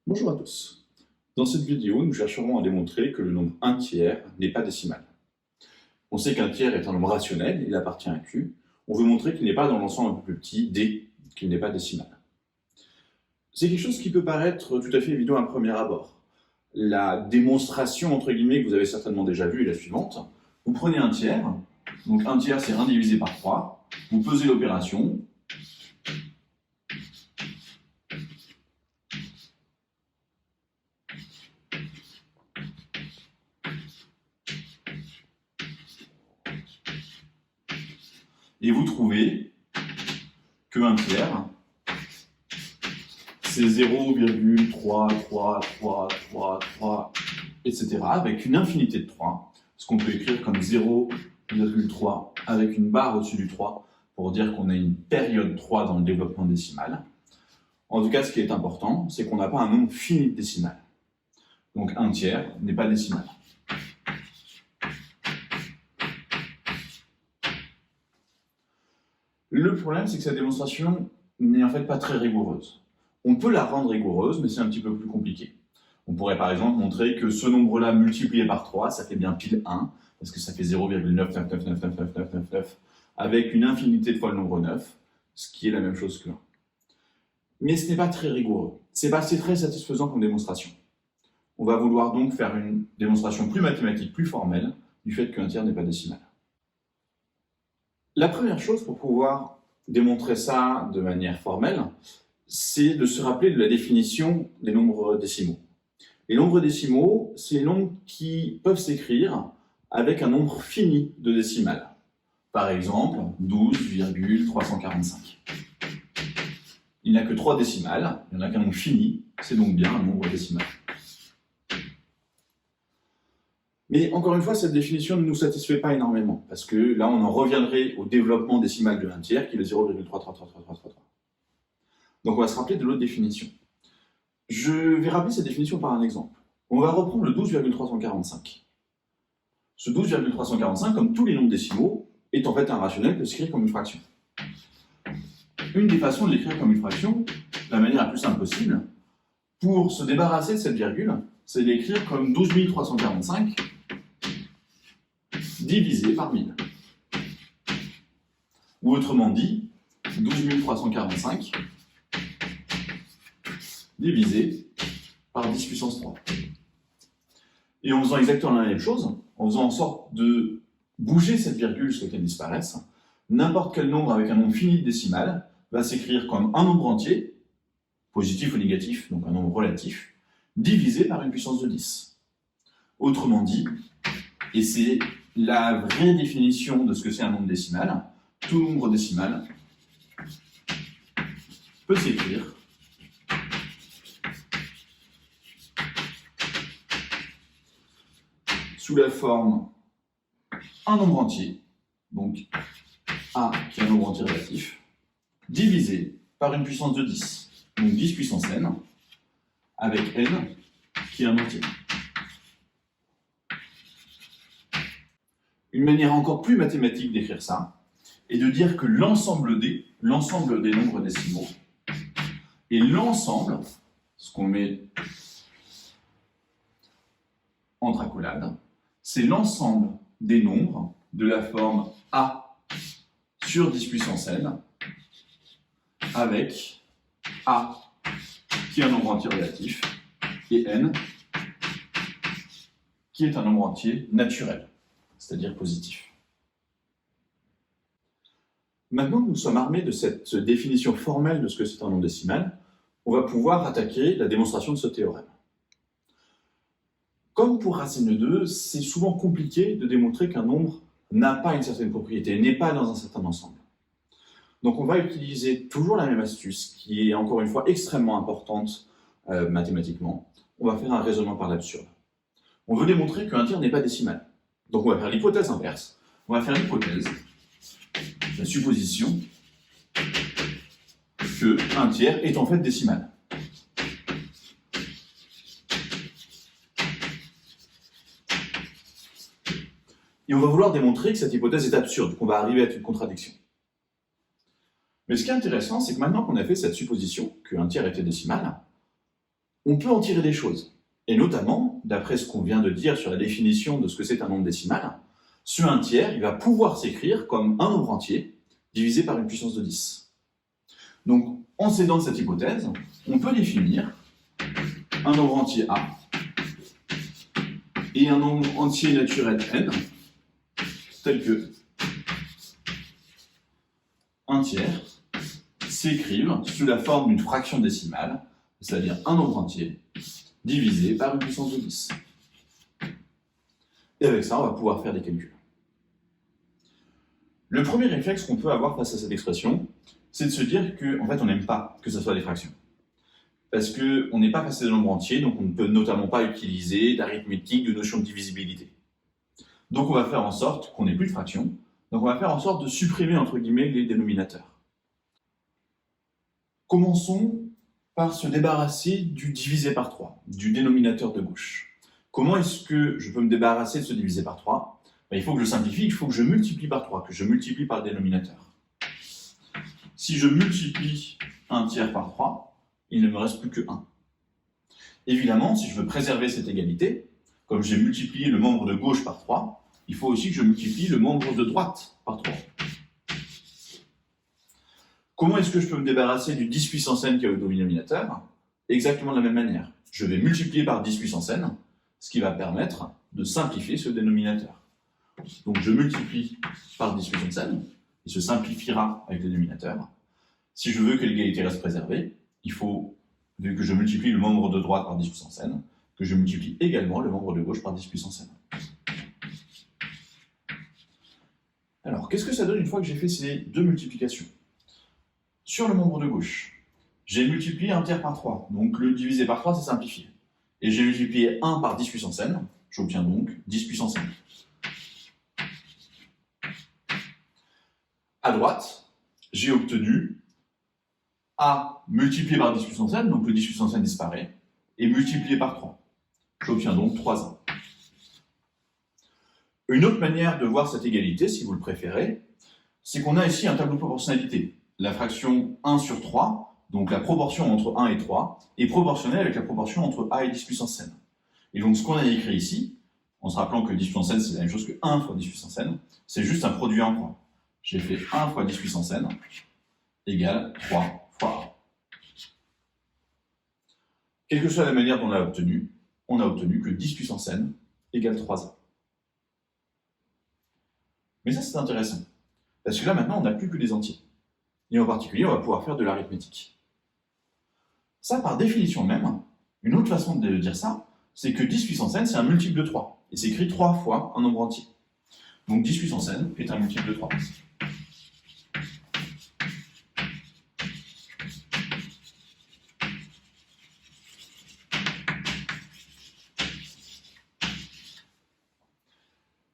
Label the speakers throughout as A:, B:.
A: Bonjour à tous. Dans cette vidéo, nous chercherons à démontrer que le nombre 1 tiers n'est pas décimal. On sait qu'un tiers est un nombre rationnel, il appartient à Q. On veut montrer qu'il n'est pas dans l'ensemble un peu plus petit, D, qu'il n'est pas décimal. C'est quelque chose qui peut paraître tout à fait évident à premier abord. La démonstration, entre guillemets, que vous avez certainement déjà vue est la suivante. Vous prenez un tiers, donc 1 tiers c'est 1 divisé par 3, vous pesez l'opération, et vous trouvez que 1 tiers, c'est 0,3333, etc. avec une infinité de 3, ce qu'on peut écrire comme 0,3 avec une barre au-dessus du 3 pour dire qu'on a une période 3 dans le développement décimal. En tout cas, ce qui est important, c'est qu'on n'a pas un nombre fini de décimal. Donc 1 tiers n'est pas décimal. Le problème, c'est que cette démonstration n'est en fait pas très rigoureuse. On peut la rendre rigoureuse, mais c'est un petit peu plus compliqué. On pourrait par exemple montrer que ce nombre-là multiplié par 3, ça fait bien pile 1, parce que ça fait 0,9999999, avec une infinité de fois le nombre 9, ce qui est la même chose que 1. Mais ce n'est pas très rigoureux. C'est pas très satisfaisant comme démonstration. On va vouloir donc faire une démonstration plus mathématique, plus formelle, du fait qu'un tiers n'est pas décimal. La première chose pour pouvoir démontrer ça de manière formelle, c'est de se rappeler de la définition des nombres décimaux. Les nombres décimaux, c'est les nombres qui peuvent s'écrire avec un nombre fini de décimales. Par exemple, 12,345. Il n'y a que 3 décimales, il n'y en a qu'un nombre fini, c'est donc bien un nombre décimal. Mais encore une fois, cette définition ne nous satisfait pas énormément, parce que là, on en reviendrait au développement décimal de 1 tiers, qui est le 0,33333. Donc on va se rappeler de l'autre définition. Je vais rappeler cette définition par un exemple. On va reprendre le 12,345. Ce 12,345, comme tous les nombres décimaux, est en fait un rationnel que s'écrire comme une fraction. Une des façons de l'écrire comme une fraction, la manière la plus simple possible, pour se débarrasser de cette virgule, c'est de l'écrire comme 12345 divisé par 1000. Ou autrement dit, 12345 divisé par 10 puissance 3. Et en faisant exactement la même chose, en faisant en sorte de bouger cette virgule jusqu'à qu'elle disparaisse, n'importe quel nombre avec un nombre fini de décimales va s'écrire comme un nombre entier, positif ou négatif, donc un nombre relatif, divisé par une puissance de 10. Autrement dit, et c'est la vraie définition de ce que c'est un nombre décimal, tout nombre décimal peut s'écrire sous la forme un nombre entier, donc A qui est un nombre entier relatif, divisé par une puissance de 10, donc 10 puissance n, avec n qui est un entier. Une manière encore plus mathématique d'écrire ça est de dire que l'ensemble des nombres décimaux et l'ensemble, ce qu'on met entre accolades, c'est l'ensemble des nombres de la forme A sur 10 puissance n avec A qui est un nombre entier relatif et n qui est un nombre entier naturel, c'est-à-dire positif. Maintenant que nous sommes armés de cette définition formelle de ce que c'est un nombre décimal, on va pouvoir attaquer la démonstration de ce théorème. Comme pour racine de 2, c'est souvent compliqué de démontrer qu'un nombre n'a pas une certaine propriété, n'est pas dans un certain ensemble. Donc on va utiliser toujours la même astuce, qui est encore une fois extrêmement importante mathématiquement. On va faire un raisonnement par l'absurde. On veut démontrer qu'un tiers n'est pas décimal. Donc on va faire l'hypothèse inverse. On va faire l'hypothèse, la supposition que un tiers est en fait décimal. Et on va vouloir démontrer que cette hypothèse est absurde, qu'on va arriver à une contradiction. Mais ce qui est intéressant, c'est que maintenant qu'on a fait cette supposition qu'un tiers était décimal, on peut en tirer des choses. Et notamment, d'après ce qu'on vient de dire sur la définition de ce que c'est un nombre décimal, ce 1 tiers, il va pouvoir s'écrire comme un nombre entier divisé par une puissance de 10. Donc, en s'aidant de cette hypothèse, on peut définir un nombre entier A et un nombre entier naturel n, tel que 1 tiers s'écrivent sous la forme d'une fraction décimale, c'est-à-dire un nombre entier, divisé par une puissance de 10. Et avec ça, on va pouvoir faire des calculs. Le premier réflexe qu'on peut avoir face à cette expression, c'est de se dire qu'en fait, on n'aime pas que ce soit des fractions. Parce qu'on n'est pas face à des nombres entiers, donc on ne peut notamment pas utiliser d'arithmétique, de notion de divisibilité. Donc on va faire en sorte qu'on n'ait plus de fractions, donc on va faire en sorte de supprimer, entre guillemets, les dénominateurs. Commençons par se débarrasser du divisé par 3, du dénominateur de gauche. Comment est-ce que je peux me débarrasser de ce divisé par 3 ? Il faut que je simplifie, il faut que je multiplie par 3, que je multiplie par le dénominateur. Si je multiplie 1 tiers par 3, il ne me reste plus que 1. Évidemment, si je veux préserver cette égalité, comme j'ai multiplié le membre de gauche par 3, il faut aussi que je multiplie le membre de droite par 3. Comment est-ce que je peux me débarrasser du 10 puissance n qui est au dénominateur ? Exactement de la même manière. Je vais multiplier par 10 puissance n, ce qui va permettre de simplifier ce dénominateur. Donc je multiplie par 10 puissance n, il se simplifiera avec le dénominateur. Si je veux que l'égalité reste préservée, il faut, vu que je multiplie le membre de droite par 10 puissance n, que je multiplie également le membre de gauche par 10 puissance n. Alors, qu'est-ce que ça donne une fois que j'ai fait ces deux multiplications ? Sur le membre de gauche, j'ai multiplié 1 tiers par 3, donc le divisé par 3, c'est simplifié. Et j'ai multiplié 1 par 10 puissance n, j'obtiens donc 10 puissance n. À droite, j'ai obtenu A multiplié par 10 puissance n, donc le 10 puissance n disparaît, et multiplié par 3. J'obtiens donc 3A. Une autre manière de voir cette égalité, si vous le préférez, c'est qu'on a ici un tableau de proportionnalité. La fraction 1 sur 3, donc la proportion entre 1 et 3, est proportionnelle avec la proportion entre A et 10 puissance n. Et donc ce qu'on a écrit ici, en se rappelant que 10 puissance n c'est la même chose que 1 fois 10 puissance n, c'est juste un produit en point. J'ai fait 1 fois 10 puissance n égale 3 fois A. Quelle que soit la manière dont on a obtenu que 10 puissance n égale 3A. Mais ça c'est intéressant, parce que là maintenant on n'a plus que des entiers. Et en particulier, on va pouvoir faire de l'arithmétique. Ça, par définition même, une autre façon de dire ça, c'est que 10 puissance n, c'est un multiple de 3. Et c'est écrit 3 fois un nombre entier. Donc 10 puissance n est un multiple de 3.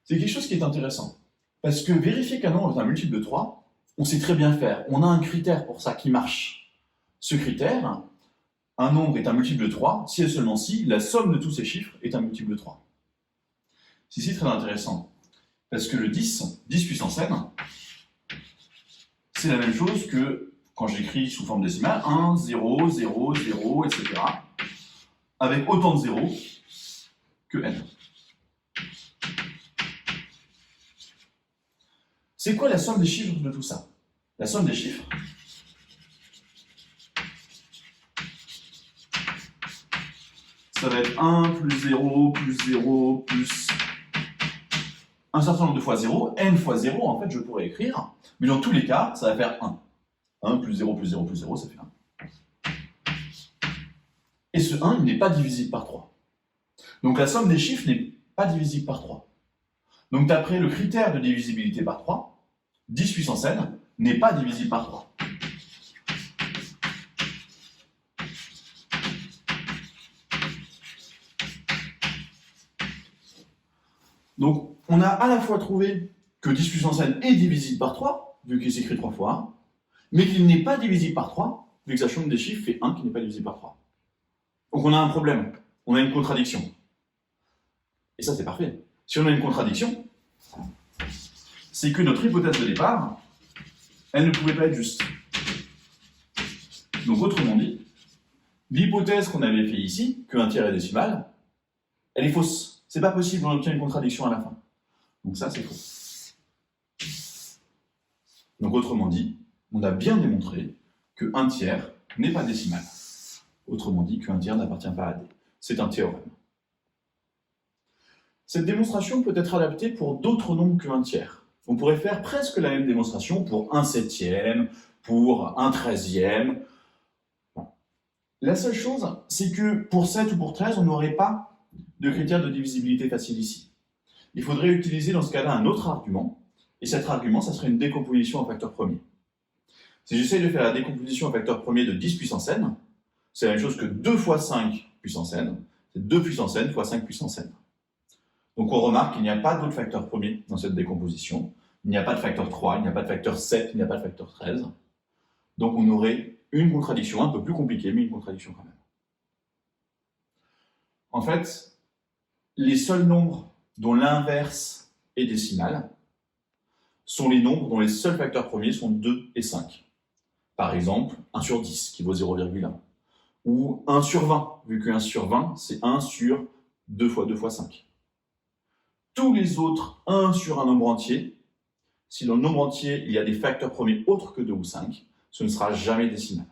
A: C'est quelque chose qui est intéressant. Parce que vérifier qu'un nombre est un multiple de 3, on sait très bien faire. On a un critère pour ça qui marche. Ce critère, un nombre est un multiple de 3 si et seulement si la somme de tous ces chiffres est un multiple de 3. C'est ici très intéressant. Parce que le 10 puissance n, c'est la même chose que quand j'écris sous forme décimale 1, 0, 0, 0, etc. avec autant de zéros que n. C'est quoi la somme des chiffres de tout ça? La somme des chiffres, ça va être 1 plus 0 plus 0 plus un certain nombre de fois 0, n fois 0, en fait, je pourrais écrire, mais dans tous les cas, ça va faire 1. 1 plus 0 plus 0 plus 0, ça fait 1. Et ce 1, il n'est pas divisible par 3. Donc la somme des chiffres n'est pas divisible par 3. Donc d'après le critère de divisibilité par 3, 10 puissance n n'est pas divisible par 3. Donc on a à la fois trouvé que 10 puissance n est divisible par 3, vu qu'il s'écrit 3 fois 1, mais qu'il n'est pas divisible par 3, vu que sa somme des chiffres fait 1 qui n'est pas divisible par 3. Donc on a un problème, on a une contradiction. Et ça c'est parfait. Si on a une contradiction, c'est que notre hypothèse de départ, elle ne pouvait pas être juste. Donc autrement dit, L'hypothèse qu'on avait fait ici, qu'un tiers est décimal, elle est fausse. C'est pas possible, on obtient une contradiction à la fin. Donc ça, c'est faux. Donc autrement dit, on a bien démontré que 1 tiers n'est pas décimal. Autrement dit, qu'un tiers n'appartient pas à D. C'est un théorème. Cette démonstration peut être adaptée pour d'autres nombres que 1 tiers. On pourrait faire presque la même démonstration pour 1 septième, pour 1 treizième. La seule chose, c'est que pour 7 ou pour 13, on n'aurait pas de critère de divisibilité facile ici. Il faudrait utiliser dans ce cas-là un autre argument, et cet argument, ça serait une décomposition en facteur premier. Si j'essaie de faire la décomposition en facteur premier de 10 puissance n, c'est la même chose que 2 fois 5 puissance n, c'est 2 puissance n fois 5 puissance n. Donc on remarque qu'il n'y a pas d'autre facteur premier dans cette décomposition. Il n'y a pas de facteur 3, il n'y a pas de facteur 7, il n'y a pas de facteur 13. Donc on aurait une contradiction un peu plus compliquée, mais une contradiction quand même. En fait, les seuls nombres dont l'inverse est décimal sont les nombres dont les seuls facteurs premiers sont 2 et 5. Par exemple, 1 sur 10 qui vaut 0,1. Ou 1 sur 20, vu que 1 sur 20, c'est 1 sur 2 fois 2 fois 5. Tous les autres 1 sur un nombre entier, si dans le nombre entier il y a des facteurs premiers autres que 2 ou 5, ce ne sera jamais décimal.